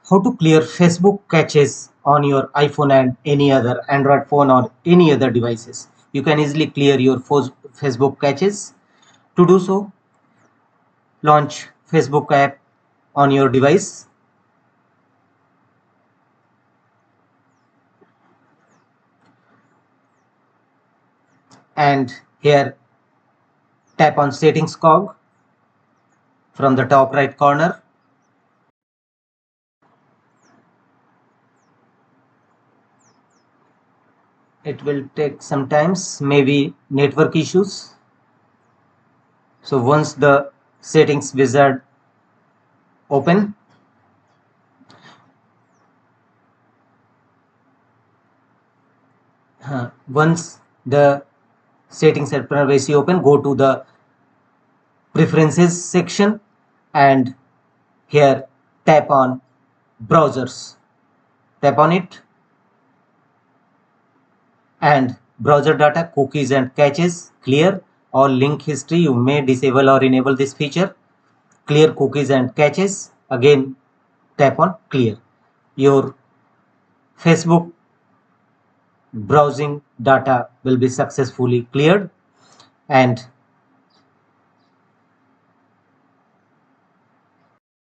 How to clear Facebook caches on your iPhone and any other Android phone or any other devices. You can easily clear your Facebook caches. To do so, launch Facebook app on your device. And here tap on settings cog from the top right corner. It will take some times, maybe network issues. So once the settings wizard open, once the settings at privacy open, go to the preferences section and here tap on browsers. Tap on it and browser data, cookies and caches, clear. All link history, you may disable or enable this feature. Clear cookies and caches, again tap on clear. Your Facebook browsing data will be successfully cleared, and